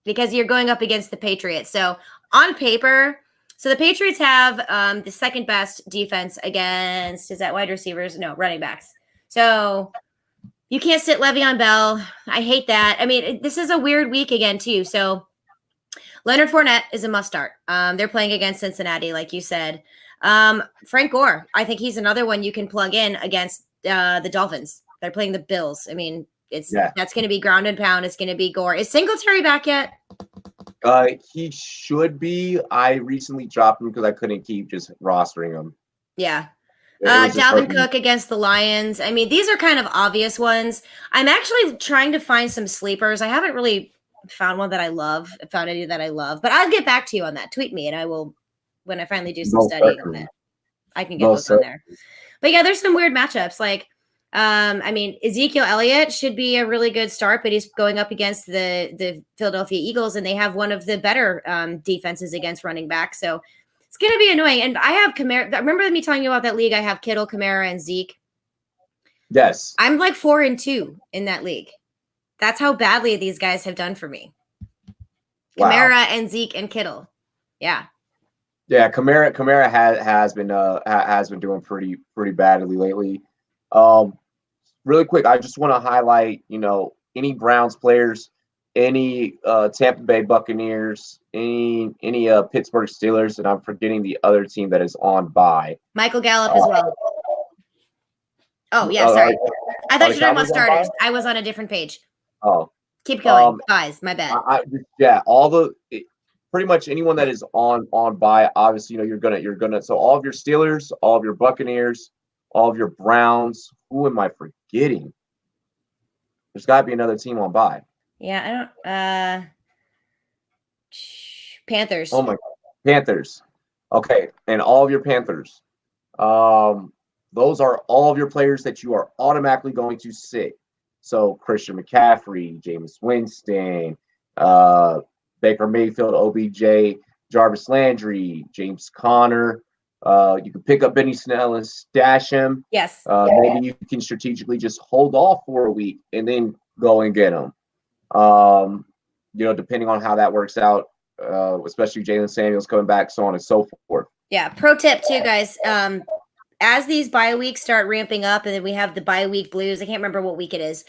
S2: because you're going up against the Patriots. So on paper. So the Patriots have the second best defense against, is that wide receivers? No, running backs. So you can't sit Le'Veon Bell. I hate that. I mean, this is a weird week again, too. So Leonard Fournette is a must start. They're playing against Cincinnati, like you said. Frank Gore. I think he's another one you can plug in against the Dolphins. They're playing the Bills. I mean, that's going to be ground and pound. It's going to be Gore. Is Singletary back yet?
S1: He should be. I recently dropped him because I couldn't keep just rostering him.
S2: Yeah. Dalvin Cook against the Lions. I mean, these are kind of obvious ones. I'm actually trying to find some sleepers. I haven't really found one that I love, found any that I love, but I'll get back to you on that. Tweet me and I will, when I finally do some studying on that, I can get those on there. But yeah, there's some weird matchups. Like, I mean, Ezekiel Elliott should be a really good start, but he's going up against the Philadelphia Eagles, and they have one of the better defenses against running back. So it's going to be annoying. And I have Kamara. Remember me telling you about that league? I have Kittle, Kamara, and Zeke.
S1: Yes.
S2: I'm like 4-2 in that league. That's how badly these guys have done for me. Wow. Kamara and Zeke and Kittle. Yeah.
S1: Yeah, Kamara has been doing pretty badly lately. Really quick, I just want to highlight, any Browns players, any Tampa Bay Buccaneers, any Pittsburgh Steelers, and I'm forgetting the other team that is on bye.
S2: Michael Gallup as well. Oh yeah, sorry. I thought you were talking about starters. I was on a different page.
S1: Oh,
S2: keep going. Buys, my bad.
S1: Pretty much anyone that is on bye, obviously, you're gonna. So all of your Steelers, all of your Buccaneers, all of your Browns. Who am I forgetting? There's got to be another team on bye.
S2: Yeah, I don't. Panthers.
S1: Oh my God, Panthers. Okay, and all of your Panthers. Those are all of your players that you are automatically going to sit. So Christian McCaffrey, Jameis Winston, Baker Mayfield, OBJ, Jarvis Landry, James Conner. You can pick up Benny Snell and stash him.
S2: Yes.
S1: Maybe you can strategically just hold off for a week and then go and get him. Depending on how that works out, especially Jalen Samuels coming back, so on and so forth.
S2: Yeah. Pro tip too, guys. As these bye weeks start ramping up, and then we have the bye week blues. I can't remember what week it is.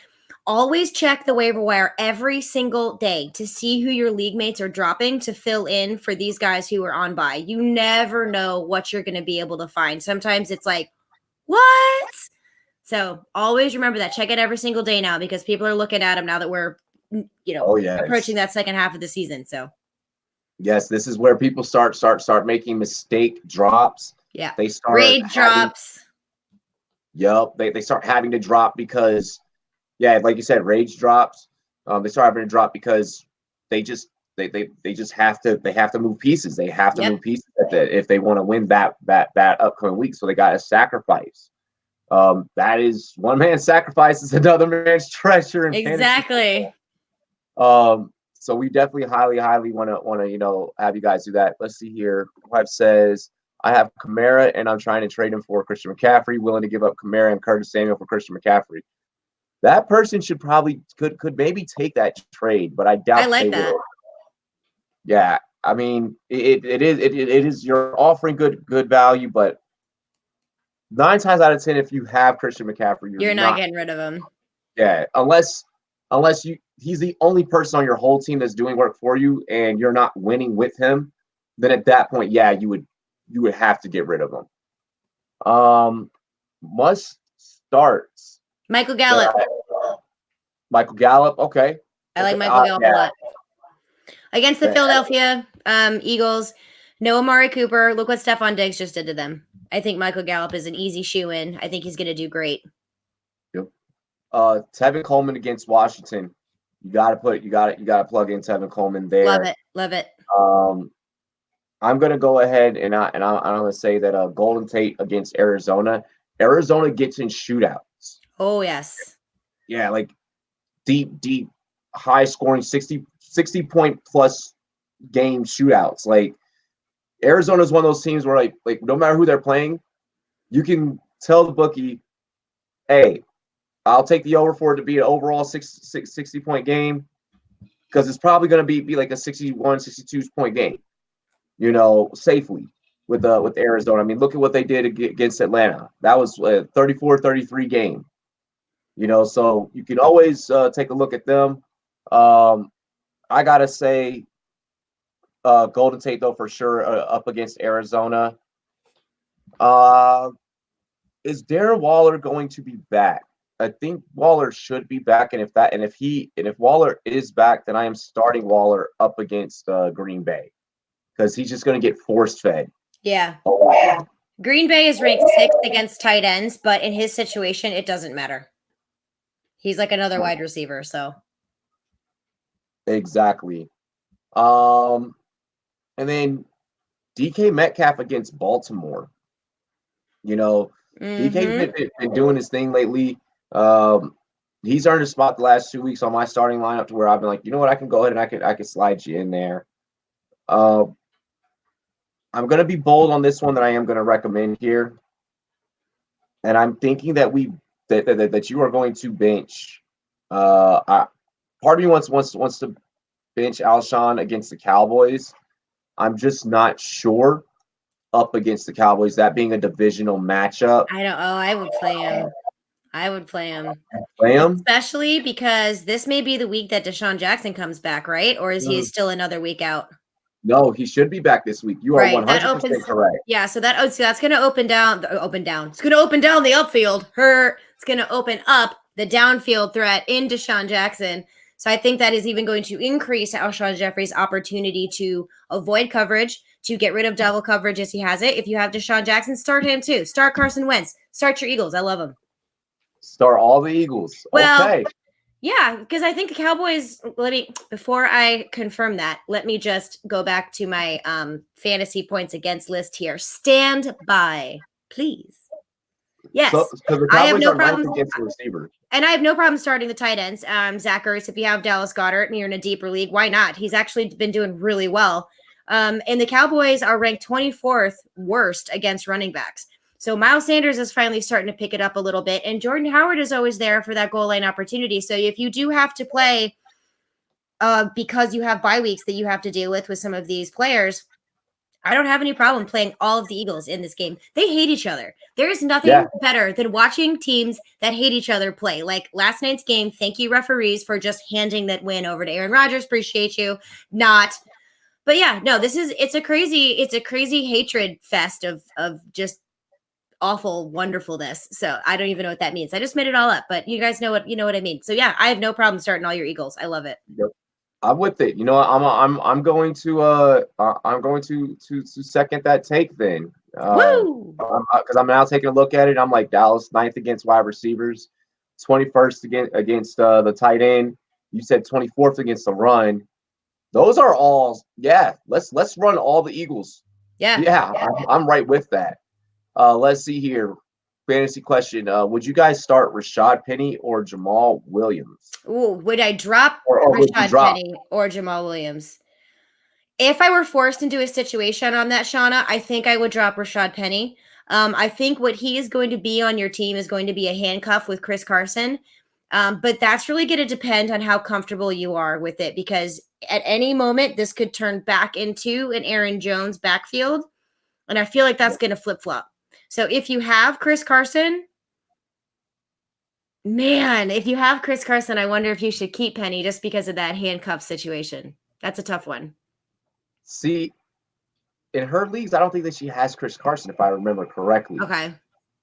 S2: Always check the waiver wire every single day to see who your league mates are dropping to fill in for these guys who are on bye. You never know what you're going to be able to find. Sometimes it's like, what? So always remember that. Check it every single day now because people are looking at them now that we're, approaching that second half of the season. So,
S1: yes, this is where people start making mistake drops.
S2: Yeah,
S1: they start
S2: raid drops.
S1: Yep, they start having to drop because. Yeah, like you said, rage drops. They start having to drop because they just have to move pieces. They have to move pieces if they want to win that upcoming week. So they got to sacrifice. That is one man's sacrifice is another man's treasure.
S2: Exactly.
S1: So we definitely highly want to have you guys do that. Let's see here. Wife says I have Kamara and I'm trying to trade him for Christian McCaffrey. Willing to give up Kamara and Curtis Samuel for Christian McCaffrey. That person should probably could maybe take that trade, but I doubt.
S2: I like that.
S1: Will. Yeah, I mean it is you're offering good value, but 9 times out of 10, if you have Christian McCaffrey,
S2: you're not getting rid of him.
S1: Yeah, unless he's the only person on your whole team that's doing work for you, and you're not winning with him, then at that point, yeah, you would have to get rid of him. Must starts.
S2: Michael Gallup.
S1: Michael Gallup, okay.
S2: I like Michael Gallup a lot. Against the Philadelphia Eagles, no Amari Cooper. Look what Stephon Diggs just did to them. I think Michael Gallup is an easy shoe-in. I think he's going to do great.
S1: Yep. Tevin Coleman against Washington. You got to plug in Tevin Coleman there.
S2: Love it.
S1: I'm going to go ahead and I'm going to say that Golden Tate against Arizona. Arizona gets in shootouts.
S2: Oh, yes.
S1: Yeah, like deep, high scoring 60 point plus game shootouts. Like Arizona is one of those teams where like no matter who they're playing, you can tell the bookie, hey, I'll take the over for it to be an overall 60 point game because it's probably going to be like a 61, 62 point game, safely with Arizona. I mean, look at what they did against Atlanta. That was a 34-33 game. So you can always take a look at them. I gotta say, Golden Tate though for sure up against Arizona. Is Darren Waller going to be back? I think Waller should be back, and if Waller is back, then I am starting Waller up against Green Bay because he's just going to get force fed.
S2: Yeah. Green Bay is ranked 6th against tight ends, but in his situation, it doesn't matter. He's like another wide receiver, so.
S1: Exactly. And then DK Metcalf against Baltimore. DK's been doing his thing lately. He's earned a spot the last 2 weeks on my starting lineup to where I've been like, you know what, I can go ahead and I can slide you in there. I'm going to be bold on this one that I am going to recommend here, and I'm thinking that that you are going to bench. Part of me wants to bench Alshon against the Cowboys. I'm just not sure up against the Cowboys, that being a divisional matchup.
S2: I don't. Oh, I would play him.
S1: Play him,
S2: especially because this may be the week that Deshaun Jackson comes back, right? Or is he still another week out?
S1: No, he should be back this week. You are 100% correct.
S2: Yeah, so that's going to open down. It's going to open down the upfield. It's going to open up the downfield threat in Deshaun Jackson. So I think that is even going to increase Alshon Jeffrey's opportunity to avoid coverage, to get rid of double coverage as he has it. If you have Deshaun Jackson, start him too. Start Carson Wentz. Start your Eagles. I love him.
S1: Start all the Eagles.
S2: Well,
S1: okay.
S2: Yeah, because I think the Cowboys, before I confirm that, let me just go back to my fantasy points against list here. Stand by, please. Yes,
S1: so the
S2: I have no problem
S1: against the receiver.
S2: And I have no problem starting the tight ends. Zach Ertz, if you have Dallas Goedert and you're in a deeper league, why not? He's actually been doing really well. And the Cowboys are ranked 24th worst against running backs. So Miles Sanders is finally starting to pick it up a little bit. And Jordan Howard is always there for that goal line opportunity. So if you do have to play because you have bye weeks that you have to deal with some of these players, I don't have any problem playing all of the Eagles in this game. They hate each other. There is nothing better than watching teams that hate each other play. Like last night's game, thank you, referees, for just handing that win over to Aaron Rodgers. Appreciate you. But yeah, no, it's a crazy hatred fest of just awful wonderfulness. So I don't even know what that means. I just made it all up, but you guys know what I mean. So yeah, I have no problem starting all your Eagles. I love it.
S1: Yep. I'm with it. I'm going to second that take then. Because I'm now taking a look at it. I'm like Dallas 9th against wide receivers, 21st against the tight end. You said 24th against the run. Those are all let's run all the Eagles. Yeah, I'm right with that. Let's see here. Fantasy question. Would you guys start Rashad Penny or Jamal Williams?
S2: Ooh, would I drop Rashad Penny or Jamal Williams? If I were forced into a situation on that, Shauna, I think I would drop Rashad Penny. I think what he is going to be on your team is going to be a handcuff with Chris Carson. But that's really going to depend on how comfortable you are with it, because at any moment, this could turn back into an Aaron Jones backfield. And I feel like that's going to flip-flop. So if you have Chris Carson, I wonder if you should keep Penny just because of that handcuff situation. That's a tough one.
S1: See, in her leagues, I don't think that she has Chris Carson, if I remember correctly.
S2: Okay.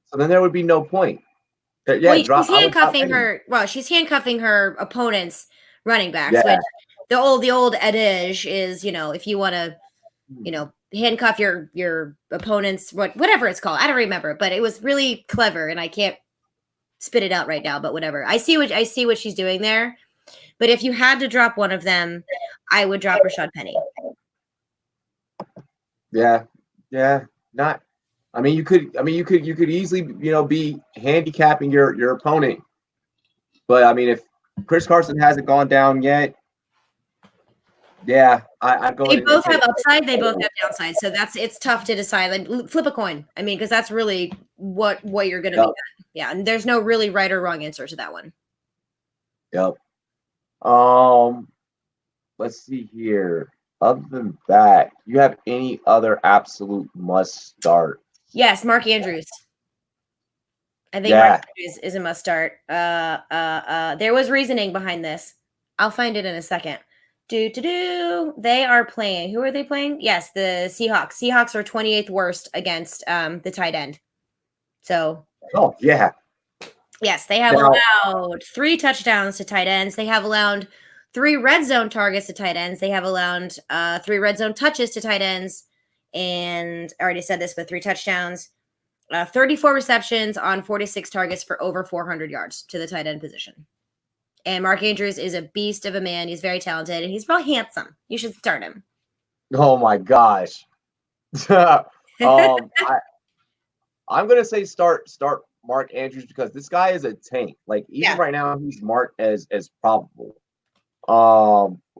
S1: So then there would be no point.
S2: She's handcuffing her. Well, she's handcuffing her opponent's running backs.
S1: Yeah.
S2: Which the old adage is, if you want to, handcuff your opponent's whatever it's called. I don't remember, but it was really clever, and I can't spit it out right now. But whatever. I see what she's doing there. But if you had to drop one of them, I would drop Rashad Penny.
S1: Yeah. Not. I mean, you could easily, be handicapping your opponent. But I mean, if Chris Carson hasn't gone down yet, I'd go.
S2: They both have upside. They both have downside. So it's tough to decide. Like flip a coin. I mean, because that's really what you're going to be at. Yeah, and there's no really right or wrong answer to that one.
S1: Yep. Let's see here. Other than that, you have any other absolute must start?
S2: Yes, Mark Andrews. I think Mark Andrews is a must start. There was reasoning behind this. I'll find it in a second. They are playing. Who are they playing? Yes, the Seahawks. Seahawks are 28th worst against the tight end. So.
S1: Oh yeah.
S2: Yes, they have allowed 3 touchdowns to tight ends. They have allowed 3 red zone targets to tight ends. They have allowed 3 red zone touches to tight ends. And I already said this, but 3 touchdowns. 34 receptions on 46 targets for over 400 yards to the tight end position. And Mark Andrews is a beast of a man. He's very talented, and he's real handsome. You should start him.
S1: Oh, my gosh. I'm going to say start Mark Andrews because this guy is a tank. Like, even right now, he's marked as probable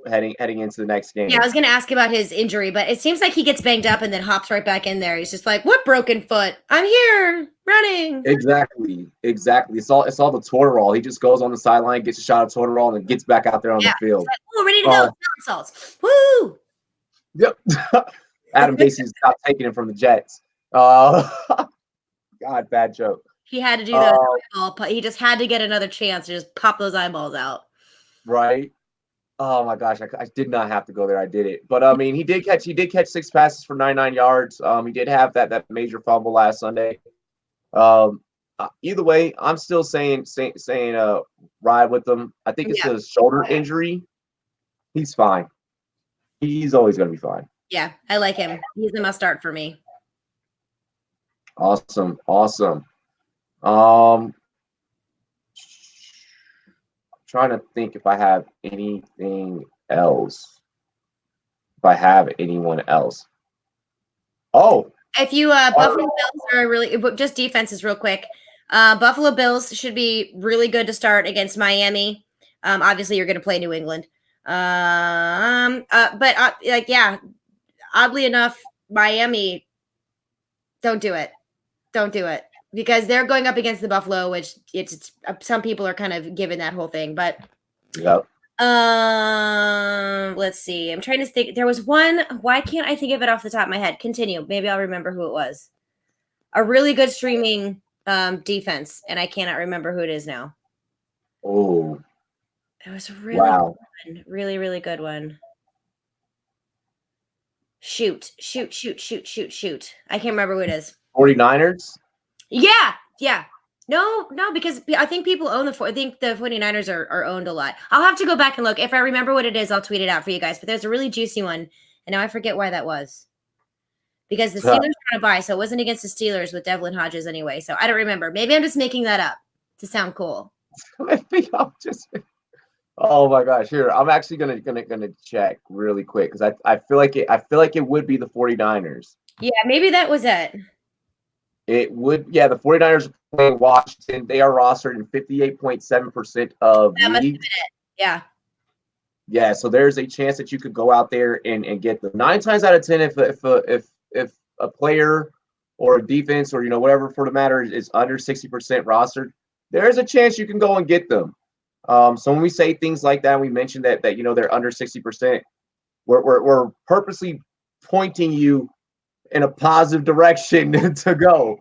S1: heading into the next game.
S2: Yeah, I was going to ask about his injury, but it seems like he gets banged up and then hops right back in there. He's just like, what broken foot? I'm here running.
S1: Exactly. It's all the Toradol. He just goes on the sideline, gets a shot of Toradol, and then gets back out there on the field.
S2: Like, oh, ready to go. Salts. Woo!
S1: Yep. Adam Gase stopped taking him from the Jets. God, bad joke.
S2: He had to do those eyeball. He just had to get another chance to just pop those eyeballs out.
S1: Right. Oh my gosh, I did not have to go there. I did it, but I mean, he did catch 6 passes for 99 yards. He did have that major fumble last Sunday. Either way, I'm still saying ride with him. I think it's a shoulder injury. He's fine. He's always going to be fine.
S2: Yeah, I like him. He's a must start for me.
S1: Awesome. Trying to think if I have anything else. If I have anyone else. Oh.
S2: If you Buffalo Bills are really just defenses real quick. Buffalo Bills should be really good to start against Miami. Obviously you're going to play New England. Oddly enough, Miami don't do it. Because they're going up against the Buffalo, which it's some people are kind of given that whole thing, but
S1: yep.
S2: Let's see. I'm trying to think. There was one. Why can't I think of it off the top of my head? Continue. Maybe I'll remember who it was. A really good streaming defense, and I cannot remember who it is now.
S1: Oh,
S2: it was a really good one. Really, really good one. Shoot. I can't remember who it is.
S1: 49ers?
S2: Yeah. No, because I think people own I think the 49ers are owned a lot. I'll have to go back and look. If I remember what it is, I'll tweet it out for you guys. But there's a really juicy one, and now I forget why that was. Because the Steelers were on a bye, so it wasn't against the Steelers with Devlin Hodges anyway. So I don't remember. Maybe I'm just making that up to sound cool.
S1: Maybe I'm just. Oh my gosh! Here, I'm actually gonna check really quick because I feel like it would be the 49ers.
S2: Yeah, maybe that was it.
S1: It would, yeah. The 49ers are playing Washington. They are rostered in 58.7% of leagues.
S2: Yeah.
S1: Yeah, so there's a chance that you could go out there and get them. 9 times out of 10, if a player or a defense or whatever for the matter is under 60% rostered, there's a chance you can go and get them. So when we say things like that, we mentioned that they're under 60%. We're purposely pointing you in a positive direction to go.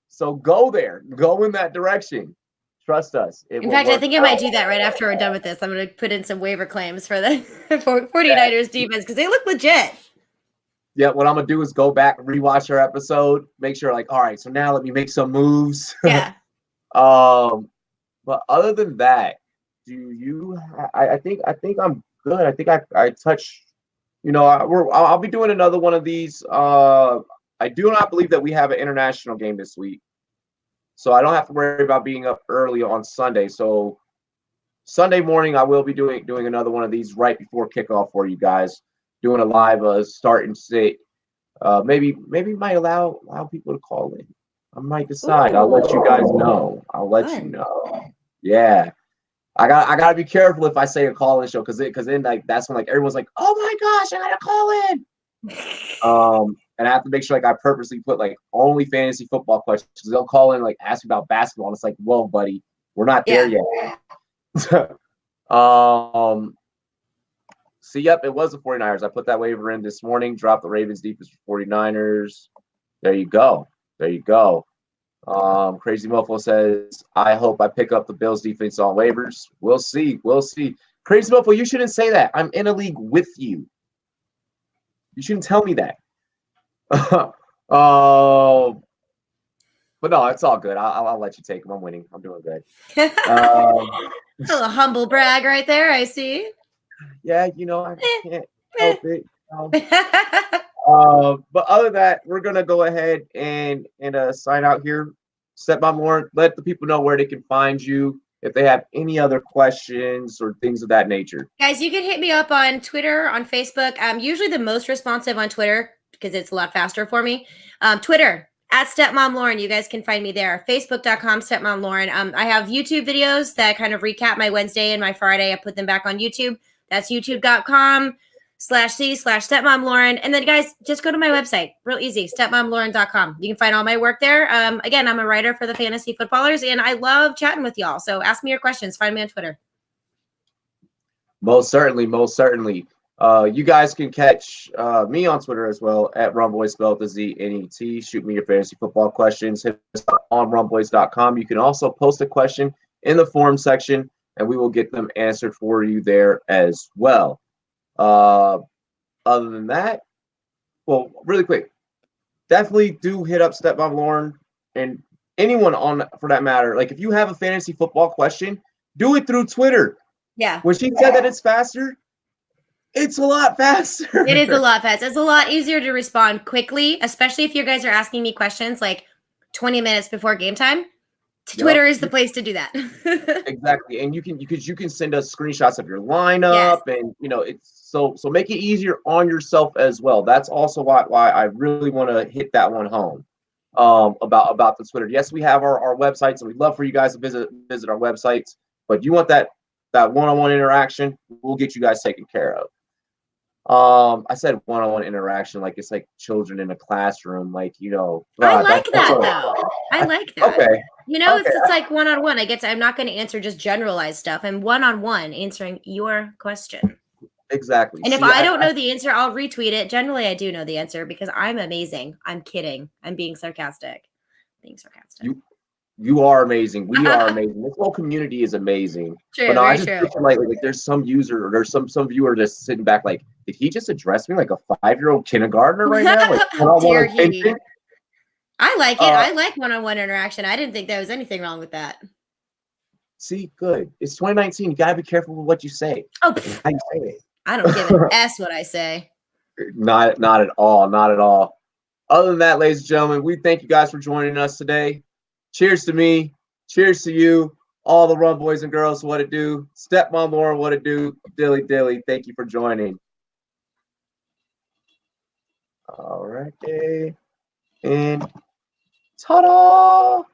S1: So go there. Go in that direction. Trust us.
S2: In fact, I think I might do that right after we're done with this. I'm going to put in some waiver claims for the 49ers defense because they look legit.
S1: Yeah, what I'm going to do is go back, rewatch our episode, make sure all right, so now let me make some moves.
S2: Yeah.
S1: But other than that, I think I'm good. I think I touched, I'll be doing another one of these. I do not believe that we have an international game this week. So I don't have to worry about being up early on Sunday. So Sunday morning, I will be doing another one of these right before kickoff for you guys, doing a live start and sit. Maybe might allow people to call in. I might decide. I'll let you guys know. You know. Yeah. I gotta be careful if I say a call-in show because then that's when everyone's like, oh my gosh, I gotta call in. And I have to make sure I purposely put only fantasy football questions because they'll call in ask me about basketball and it's like, whoa, buddy, we're not there yet. So yep, it was the 49ers. I put that waiver in this morning, dropped the Ravens defense for 49ers. There you go. Crazy Mofo says, I hope I pick up the Bills defense on waivers. We'll see. Crazy Buffalo, you shouldn't say that. I'm in a league with you. You shouldn't tell me that. But no, it's all good. I'll let you take them. I'm winning. I'm doing good.
S2: A little humble brag right there. I see.
S1: Yeah, I can't help it. But other than that, we're gonna go ahead and sign out here. Stepmom Lauren, let the people know where they can find you if they have any other questions or things of that nature.
S2: Guys, you can hit me up on Twitter, on Facebook. I'm usually the most responsive on Twitter because it's a lot faster for me. Twitter at Stepmom Lauren. You guys can find me there. Facebook.com Stepmom Lauren. I have YouTube videos that kind of recap my Wednesday and my Friday. I put them back on YouTube. That's youtube.com/C/Stepmom Lauren. And then, guys, just go to my website. Real easy, stepmomlauren.com. You can find all my work there. Again, I'm a writer for the Fantasy Footballers, and I love chatting with y'all. So ask me your questions. Find me on Twitter.
S1: Most certainly, most certainly. You guys can catch me on Twitter as well at Rumboyz, spelled the ZNET. Shoot me your fantasy football questions. Hit us up on rumboyz.com. You can also post a question in the forum section, and we will get them answered for you there as well. Other than that, well, really quick, definitely do hit up Stepmom Lauren and anyone on for that matter. Like if you have a fantasy football question, do it through Twitter.
S2: Yeah.
S1: When she said that it's faster, it's a lot faster.
S2: It is a lot faster. It's a lot easier to respond quickly, especially if you guys are asking me questions like 20 minutes before game time. Twitter is the place to do that.
S1: Exactly. And you can send us screenshots of your lineup, yes. And it's so make it easier on yourself as well. That's also why I really want to hit that one home. About the Twitter. Yes, we have our websites, and we'd love for you guys to visit our websites, but you want that one-on-one interaction, we'll get you guys taken care of. I said one-on-one interaction like it's like children in a classroom, like
S2: I like that though. I like that.
S1: Okay.
S2: It's like one-on-one. I'm not going to answer just generalized stuff. I'm one-on-one answering your question.
S1: Exactly.
S2: And if I don't know the answer, I'll retweet it. Generally, I do know the answer because I'm amazing. I'm kidding. I'm being sarcastic.
S1: You are amazing. We are amazing. This whole community is amazing.
S2: True,
S1: but no,
S2: very
S1: I just
S2: true.
S1: Like there's some user or there's some viewer just sitting back like, did he just address me like a 5-year-old kindergartner right now? Like,
S2: How dare he? I like it. I like one-on-one interaction. I didn't think there was anything wrong with that.
S1: See, good. It's 2019. You gotta be careful with what you say.
S2: Oh,
S1: how you say it.
S2: I don't give an S what I say.
S1: Not at all. Not at all. Other than that, ladies and gentlemen, we thank you guys for joining us today. Cheers to me. Cheers to you. All the Rumboyz and girls, what it do. Stepmom Lauren, what it do. Dilly, thank you for joining. All right, and ta-da!